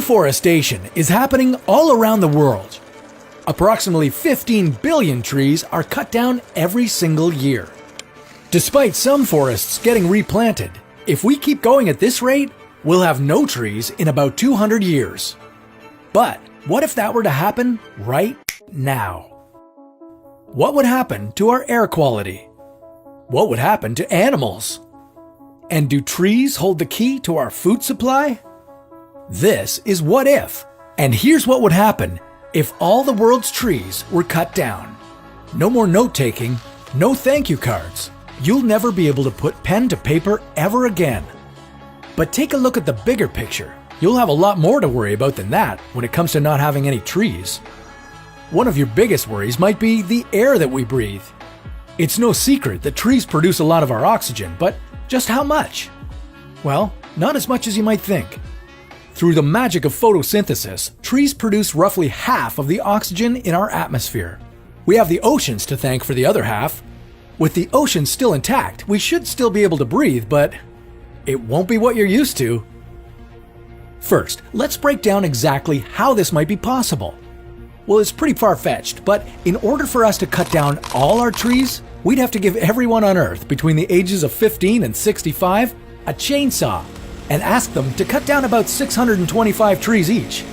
Deforestation is happening all around the world. Approximately 15 billion trees are cut down every single year. Despite some forests getting replanted, if we keep going at this rate, we'll have no trees in about 200 years. But what if that were to happen right now? What would happen to our air quality? What would happen to animals? And do trees hold the key to our food supply? This is What If, and here's what would happen if all the world's trees were cut down. No more note-taking, no thank you cards. You'll never be able to put pen to paper ever again. But take a look at the bigger picture. You'll have a lot more to worry about than that when it comes to not having any trees. One of your biggest worries might be the air that we breathe. It's no secret that trees produce a lot of our oxygen, but just how much? Well, not as much as you might think. Through the magic of photosynthesis, trees produce roughly half of the oxygen in our atmosphere. We have the oceans to thank for the other half. With the oceans still intact, we should still be able to breathe, but it won't be what you're used to. First, let's break down exactly how this might be possible. Well, it's pretty far-fetched, but in order for us to cut down all our trees, we'd have to give everyone on Earth between the ages of 15 and 65 a chainsaw and ask them to cut down about 625 trees each.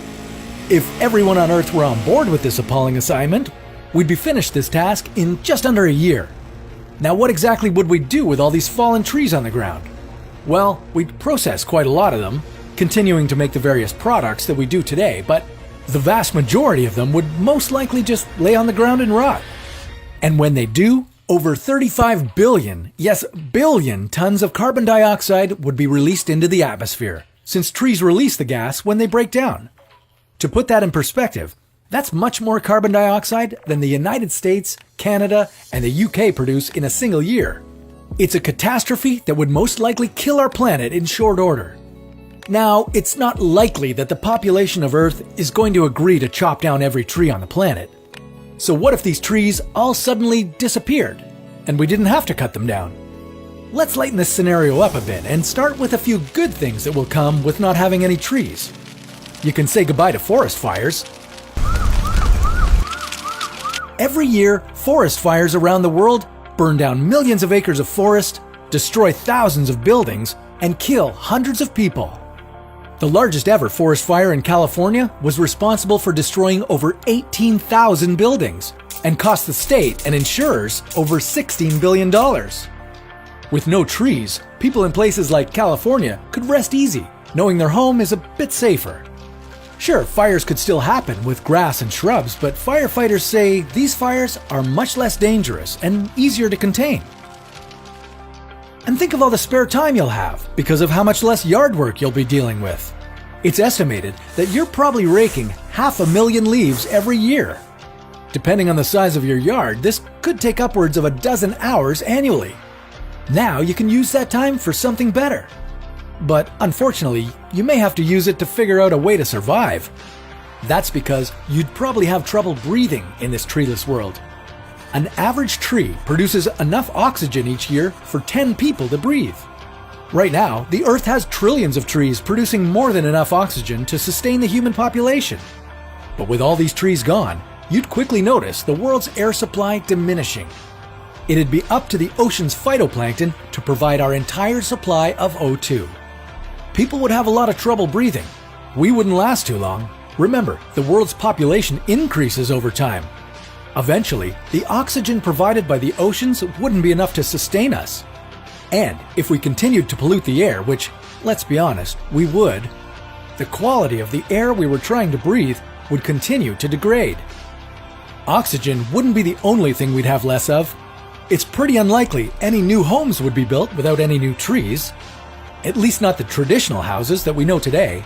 If everyone on Earth were on board with this appalling assignment, we'd be finished this task in just under a year. Now, what exactly would we do with all these fallen trees on the ground? Well, we'd process quite a lot of them, continuing to make the various products that we do today, but the vast majority of them would most likely just lay on the ground and rot. And when they do, over 35 billion, yes, billion tons of carbon dioxide would be released into the atmosphere, since trees release the gas when they break down. To put that in perspective, that's much more carbon dioxide than the United States, Canada, and the UK produce in a single year. It's a catastrophe that would most likely kill our planet in short order. Now, it's not likely that the population of Earth is going to agree to chop down every tree on the planet. So what if these trees all suddenly disappeared, and we didn't have to cut them down? Let's lighten this scenario up a bit and start with a few good things that will come with not having any trees. You can say goodbye to forest fires. Every year, forest fires around the world burn down millions of acres of forest, destroy thousands of buildings, and kill hundreds of people. The largest ever forest fire in California was responsible for destroying over 18,000 buildings and cost the state and insurers over $16 billion. With no trees, people in places like California could rest easy, knowing their home is a bit safer. Sure, fires could still happen with grass and shrubs, but firefighters say these fires are much less dangerous and easier to contain. And think of all the spare time you'll have because of how much less yard work you'll be dealing with. It's estimated that you're probably raking 500,000 leaves every year. Depending on the size of your yard, this could take upwards of a dozen hours annually. Now you can use that time for something better. But unfortunately, you may have to use it to figure out a way to survive. That's because you'd probably have trouble breathing in this treeless world. An average tree produces enough oxygen each year for 10 people to breathe. Right now, the Earth has trillions of trees producing more than enough oxygen to sustain the human population. But with all these trees gone, you'd quickly notice the world's air supply diminishing. It'd be up to the ocean's phytoplankton to provide our entire supply of O2. People would have a lot of trouble breathing. We wouldn't last too long. Remember, the world's population increases over time. Eventually, the oxygen provided by the oceans wouldn't be enough to sustain us. And if we continued to pollute the air, which, let's be honest, we would, the quality of the air we were trying to breathe would continue to degrade. Oxygen wouldn't be the only thing we'd have less of. It's pretty unlikely any new homes would be built without any new trees. At least not the traditional houses that we know today.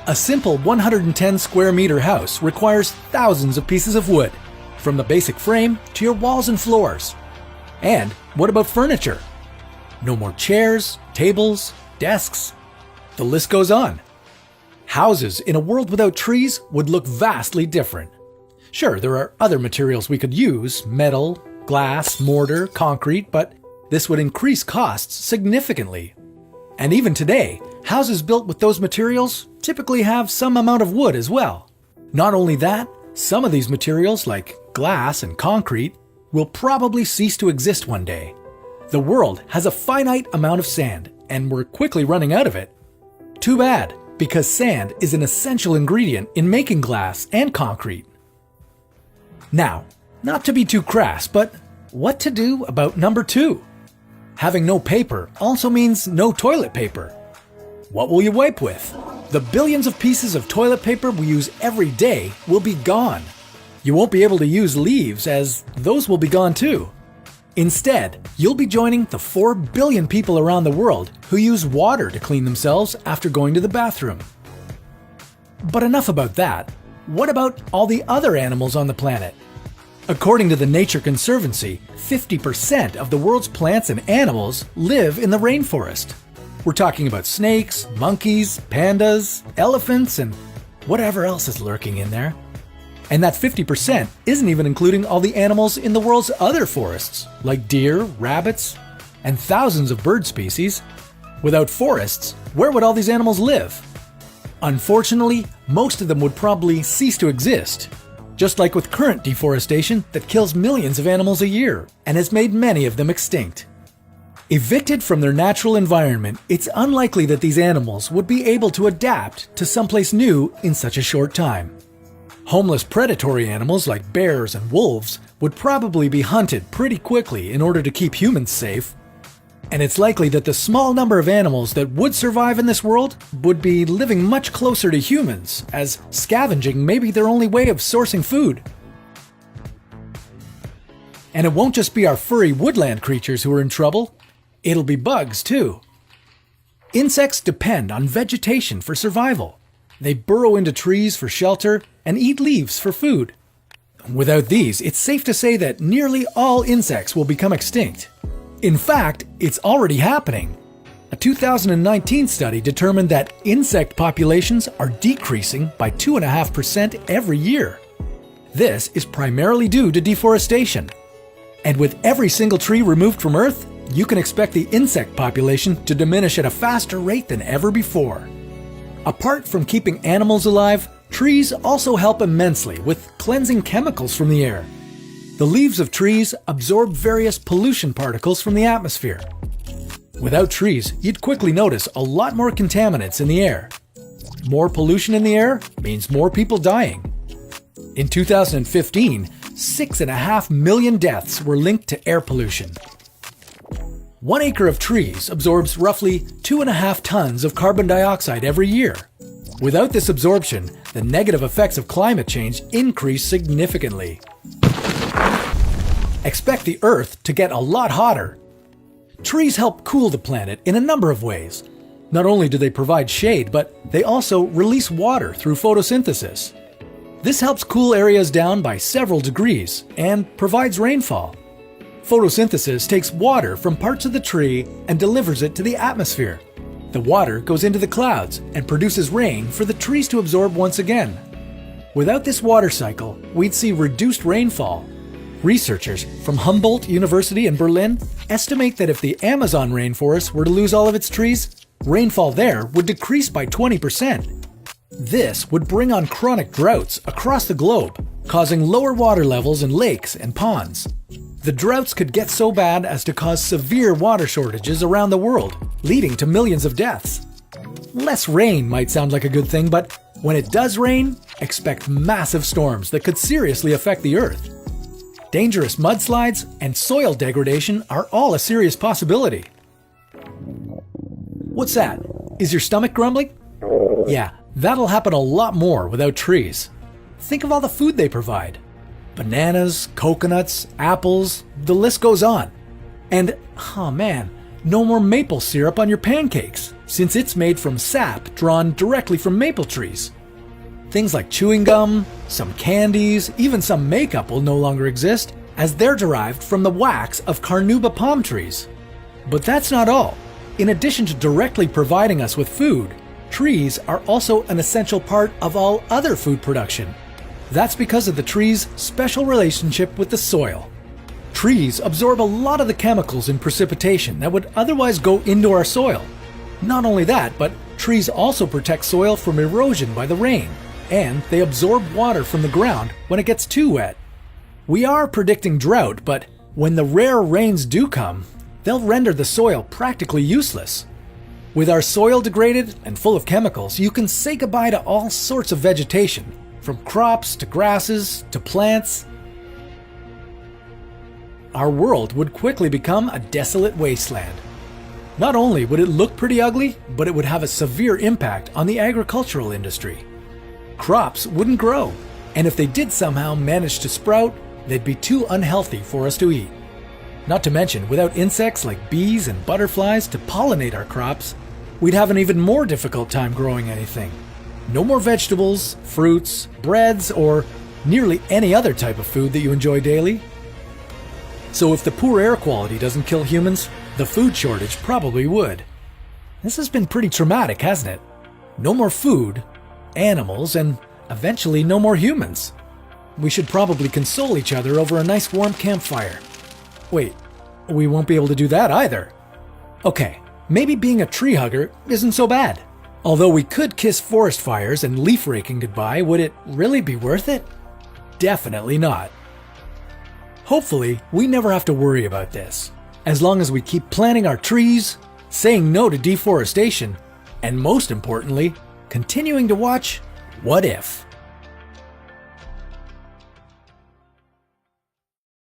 A simple 110 square meter house requires thousands of pieces of wood, from the basic frame to your walls and floors. And what about furniture? No more chairs, tables, desks. The list goes on. Houses in a world without trees would look vastly different. Sure, there are other materials we could use, metal, glass, mortar, concrete, but this would increase costs significantly. And even today, houses built with those materials typically have some amount of wood as well. Not only that, some of these materials, like glass and concrete, will probably cease to exist one day. The world has a finite amount of sand, and we're quickly running out of it. Too bad, because sand is an essential ingredient in making glass and concrete. Now, not to be too crass, but what to do about number 2? Having no paper also means no toilet paper. What will you wipe with? The billions of pieces of toilet paper we use every day will be gone. You won't be able to use leaves, as those will be gone too. Instead, you'll be joining the 4 billion people around the world who use water to clean themselves after going to the bathroom. But enough about that. What about all the other animals on the planet? According to the Nature Conservancy, 50% of the world's plants and animals live in the rainforest. We're talking about snakes, monkeys, pandas, elephants, and whatever else is lurking in there. And that 50% isn't even including all the animals in the world's other forests, like deer, rabbits, and thousands of bird species. Without forests, where would all these animals live? Unfortunately, most of them would probably cease to exist, just like with current deforestation that kills millions of animals a year and has made many of them extinct. Evicted from their natural environment, it's unlikely that these animals would be able to adapt to someplace new in such a short time. Homeless predatory animals like bears and wolves would probably be hunted pretty quickly in order to keep humans safe. And it's likely that the small number of animals that would survive in this world would be living much closer to humans, as scavenging may be their only way of sourcing food. And it won't just be our furry woodland creatures who are in trouble. It'll be bugs too. Insects depend on vegetation for survival. They burrow into trees for shelter and eat leaves for food. Without these, it's safe to say that nearly all insects will become extinct. In fact, it's already happening. A 2019 study determined that insect populations are decreasing by 2.5% every year. This is primarily due to deforestation. And with every single tree removed from Earth, you can expect the insect population to diminish at a faster rate than ever before. Apart from keeping animals alive, trees also help immensely with cleansing chemicals from the air. The leaves of trees absorb various pollution particles from the atmosphere. Without trees, you'd quickly notice a lot more contaminants in the air. More pollution in the air means more people dying. In 2015, 6.5 million deaths were linked to air pollution. 1 acre of trees absorbs roughly 2.5 tons of carbon dioxide every year. Without this absorption, the negative effects of climate change increase significantly. Expect the Earth to get a lot hotter. Trees help cool the planet in a number of ways. Not only do they provide shade, but they also release water through photosynthesis. This helps cool areas down by several degrees and provides rainfall. Photosynthesis takes water from parts of the tree and delivers it to the atmosphere. The water goes into the clouds and produces rain for the trees to absorb once again. Without this water cycle, we'd see reduced rainfall. Researchers from Humboldt University in Berlin estimate that if the Amazon rainforest were to lose all of its trees, rainfall there would decrease by 20%. This would bring on chronic droughts across the globe, causing lower water levels in lakes and ponds. The droughts could get so bad as to cause severe water shortages around the world, leading to millions of deaths. Less rain might sound like a good thing, but when it does rain, expect massive storms that could seriously affect the Earth. Dangerous mudslides and soil degradation are all a serious possibility. What's that? Is your stomach grumbling? Yeah, that'll happen a lot more without trees. Think of all the food they provide. Bananas, coconuts, apples, the list goes on. And, oh man, no more maple syrup on your pancakes, since it's made from sap drawn directly from maple trees. Things like chewing gum, some candies, even some makeup will no longer exist, as they're derived from the wax of carnauba palm trees. But that's not all. In addition to directly providing us with food, trees are also an essential part of all other food production. That's because of the tree's special relationship with the soil. Trees absorb a lot of the chemicals in precipitation that would otherwise go into our soil. Not only that, but trees also protect soil from erosion by the rain, and they absorb water from the ground when it gets too wet. We are predicting drought, but when the rare rains do come, they'll render the soil practically useless. With our soil degraded and full of chemicals, you can say goodbye to all sorts of vegetation, from crops to grasses to plants. Our world would quickly become a desolate wasteland. Not only would it look pretty ugly, but it would have a severe impact on the agricultural industry. Crops wouldn't grow, and if they did somehow manage to sprout, they'd be too unhealthy for us to eat. Not to mention, without insects like bees and butterflies to pollinate our crops, we'd have an even more difficult time growing anything. No more vegetables, fruits, breads, or nearly any other type of food that you enjoy daily. So if the poor air quality doesn't kill humans, the food shortage probably would. This has been pretty traumatic, hasn't it? No more food, animals, and eventually no more humans. We should probably console each other over a nice warm campfire. Wait, we won't be able to do that either. Okay, maybe being a tree hugger isn't so bad. Although we could kiss forest fires and leaf raking goodbye, would it really be worth it? Definitely not. Hopefully, we never have to worry about this, as long as we keep planting our trees, saying no to deforestation, and most importantly, continuing to watch What If?